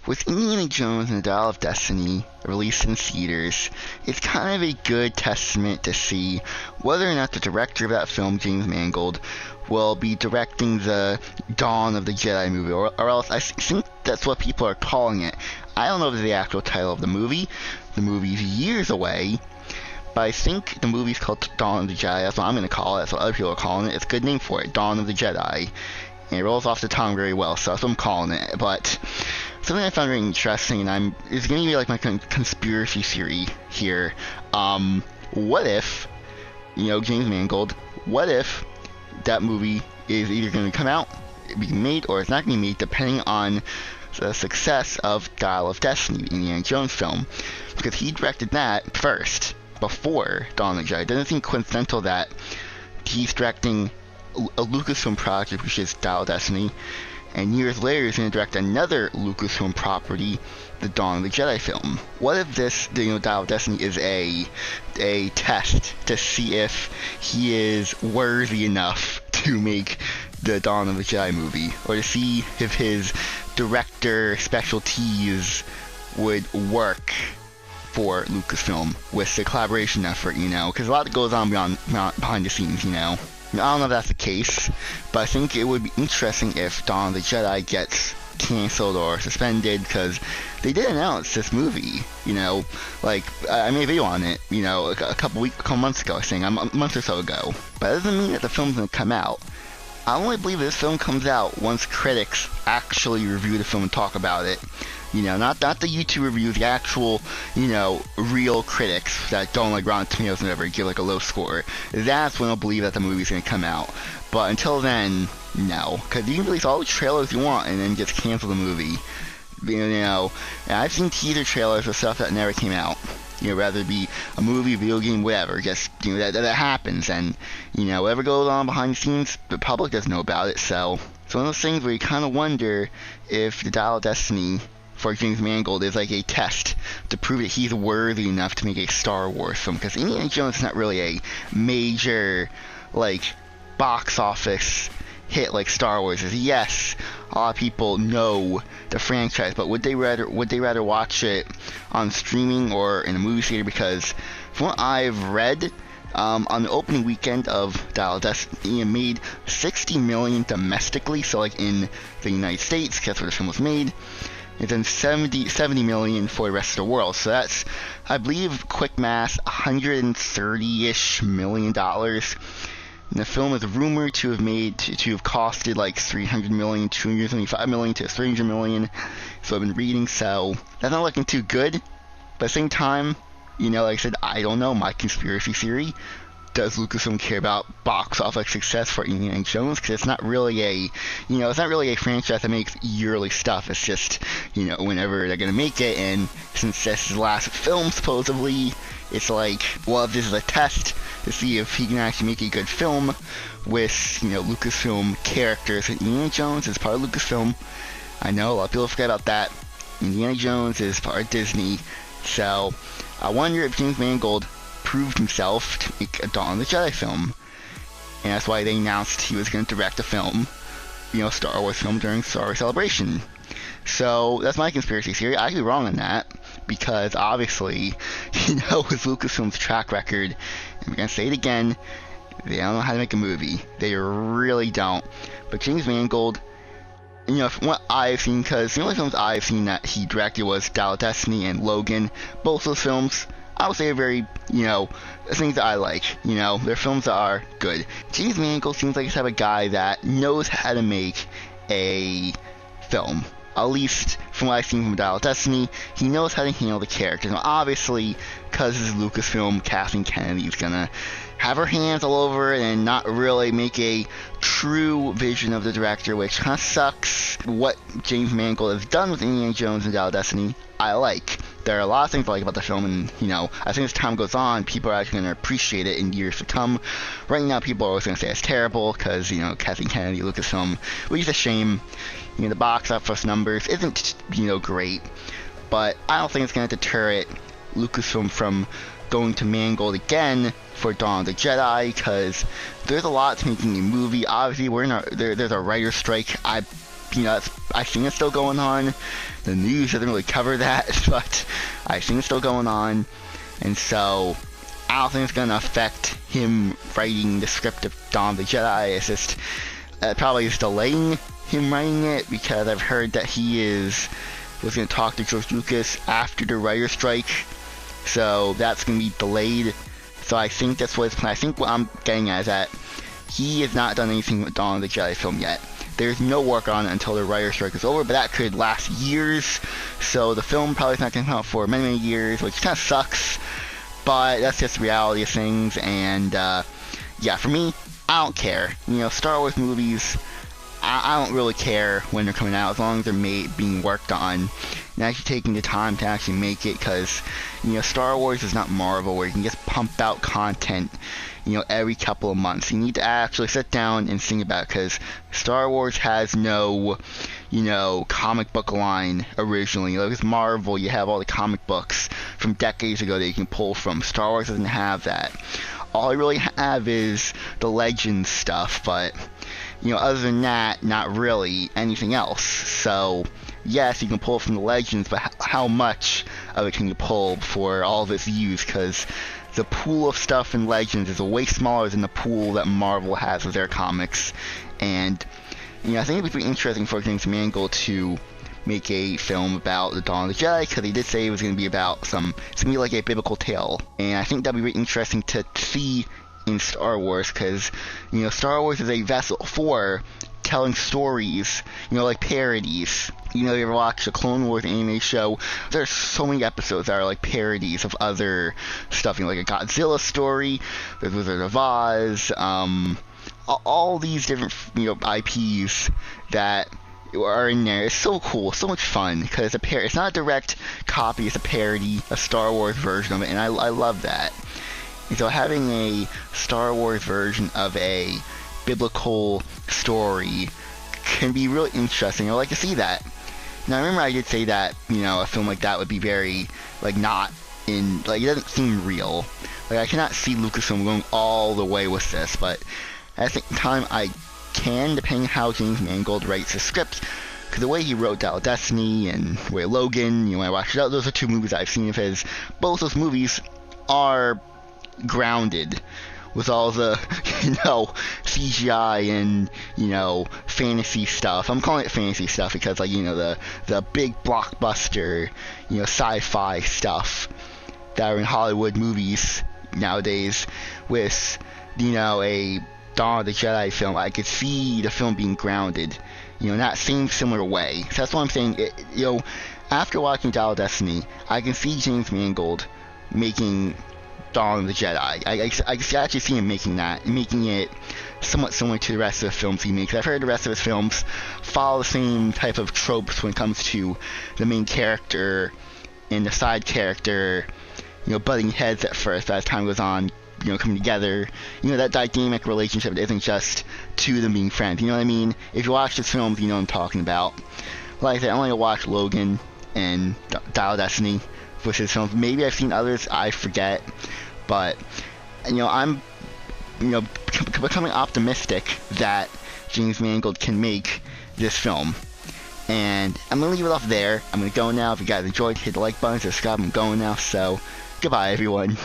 with Indiana Jones and the Dial of Destiny released in theaters, it's kind of a good testament to see whether or not the director of that film, James Mangold, will be directing the Dawn of the Jedi movie, or else I think that's what people are calling it. I don't know if it's the actual title of the movie. The movie's years away, but I think the movie's called Dawn of the Jedi. That's what I'm going to call it. That's what other people are calling it. It's a good name for it, Dawn of the Jedi. And it rolls off the tongue very well, so that's what I'm calling it. But something I found very interesting, and it's going to be like my conspiracy theory here. What if, James Mangold, what if that movie is either going to come out, be made, or it's not going to be made, depending on the success of Dial of Destiny, the Indiana Jones film? Because he directed that first, before Dawn of the Jedi. It doesn't seem coincidental that he's directing a Lucasfilm project, which is Dial of Destiny, and years later he's going to direct another Lucasfilm property, the Dawn of the Jedi film. What if this, Dial of Destiny is a test to see if he is worthy enough to make the Dawn of the Jedi movie, or to see if his director specialties would work for Lucasfilm with the collaboration effort, because a lot goes on behind the scenes, I don't know if that's the case, but I think it would be interesting if Dawn of the Jedi gets canceled or suspended, because they did announce this movie, I made a video on it, a couple months ago, I think, a month or so ago. But that doesn't mean that the film's going to come out. I only believe this film comes out once critics actually review the film and talk about it. Not the YouTube reviews, the actual, real critics that don't like Rotten Tomatoes and whatever, give like a low score. That's when I'll believe that the movie's gonna come out. But until then, no. Because you can release all the trailers you want and then just cancel the movie. And I've seen teaser trailers for stuff that never came out. Rather it be a movie, video game, whatever. Just, that happens. And, whatever goes on behind the scenes, the public doesn't know about it. So, it's one of those things where you kind of wonder if the Dial of Destiny for James Mangold is like a test to prove that he's worthy enough to make a Star Wars film, because Indiana Jones is not really a major box office hit like Star Wars is. Yes, a lot of people know the franchise, but would they rather watch it on streaming or in a movie theater? Because from what I've read, on the opening weekend of Dial of Destiny, it made $60 million domestically, so in the United States, that's where the film was made. And then 70 million for the rest of the world. So that's, I believe, quick math, $130-ish million. And the film is rumored to have costed $300 million, $275 million to $300 million. So I've been reading, so that's not looking too good. But at the same time, like I said, I don't know, my conspiracy theory. Does Lucasfilm care about box office success for Indiana Jones? Because it's not really a franchise that makes yearly stuff. It's just, whenever they're gonna make it. And since this is the last film, supposedly, it's if this is a test to see if he can actually make a good film with, Lucasfilm characters. And Indiana Jones is part of Lucasfilm. I know a lot of people forget about that. Indiana Jones is part of Disney. So I wonder if James Mangold proved himself to make a Dawn of the Jedi film, and that's why they announced he was going to direct a film, Star Wars film during Star Wars Celebration. So that's my conspiracy theory. I could be wrong on that, because obviously, with Lucasfilm's track record, and we're going to say it again, they don't know how to make a movie. They really don't. But James Mangold, from what I've seen, because the only films I've seen that he directed was Dial of Destiny and Logan. Both those films, I would say, are very, things that I like. They're films that are good. James Mangold seems like the type of guy that knows how to make a film. At least from what I've seen from Dial of Destiny, he knows how to handle the characters. Now, obviously, because this is Lucasfilm, Kathleen Kennedy is gonna have her hands all over it and not really make a true vision of the director, which kind of sucks. What James Mangold has done with Indiana Jones and Dial of Destiny, I like. There are a lot of things I like about the film, and, I think as time goes on, people are actually going to appreciate it in years to come. Right now, people are always going to say it's terrible, because, Kathleen Kennedy, Lucasfilm, which is a shame. The box office numbers isn't, great, but I don't think it's going to deter it, Lucasfilm, from going to Mangold again for Dawn of the Jedi, because there's a lot to making a movie. Obviously, there's a writer's strike. I I think it's still going on. The news doesn't really cover that, but I think it's still going on. And so, I don't think it's going to affect him writing the script of Dawn of the Jedi. It's just, probably is delaying him writing it, because I've heard that was going to talk to George Lucas after the writer's strike. So, that's going to be delayed. So I think that's what his plan. I think what I'm getting at is that he has not done anything with Dawn of the Jedi film yet. There's no work on it until the writer's strike is over, but that could last years. So the film probably is not going to come out for many, many years, which kind of sucks. But that's just the reality of things. And yeah, for me, I don't care. Star Wars movies, I don't really care when they're coming out, as long as they're being worked on and actually taking the time to actually make it, because Star Wars is not Marvel where you can just pump out content every couple of months. You need to actually sit down and think about it, because Star Wars has no comic book line originally. Like with Marvel, you have all the comic books from decades ago that you can pull from. Star Wars doesn't have that. All I really have is the Legends stuff, but other than that, not really anything else. So, yes, you can pull from the Legends, but how much of it can you pull for all of its use? Because the pool of stuff in Legends is way smaller than the pool that Marvel has with their comics. And, I think it would be interesting for James Mangold to make a film about the Dawn of the Jedi, because he did say it was going to be about it's going to be like a biblical tale. And I think that'd be really interesting to see in Star Wars, because Star Wars is a vessel for telling stories, like parodies. You ever watch the Clone Wars anime show? There's so many episodes that are like parodies of other stuff, like a Godzilla story, there's Wizard of Oz, all these different IPs that are in there. It's so cool, so much fun, because it's not a direct copy, it's a parody, a Star Wars version of it, and I love that. And so having a Star Wars version of a biblical story can be really interesting. I'd like to see that. Now, I remember I did say that, a film like that would be very, not in, it doesn't seem real. I cannot see Lucasfilm going all the way with this, but at the same time, I can, depending on how James Mangold writes his script, because the way he wrote Dial of Destiny and Logan, when I watched it out, those are two movies I've seen of his. Both those movies are grounded with all the, CGI and, fantasy stuff. I'm calling it fantasy stuff because, the big blockbuster, sci-fi stuff that are in Hollywood movies nowadays with, a Dawn of the Jedi film. I could see the film being grounded, in that same similar way. So that's what I'm saying. After watching Dial of Destiny, I can see James Mangold making Dawn of the Jedi. I can actually see him making it somewhat similar to the rest of the films he makes. I've heard the rest of his films follow the same type of tropes when it comes to the main character and the side character, butting heads at first, but as time goes on, coming together. That dynamic relationship isn't just two of them being friends. You know what I mean? If you watch his films, you know what I'm talking about. Like I said, I only watched Logan and Dial of Destiny with his films. Maybe I've seen others, I forget. But, I'm, becoming optimistic that James Mangold can make this film. And I'm going to leave it off there. I'm going to go now. If you guys enjoyed, hit the like button, subscribe. I'm going now. So, goodbye, everyone.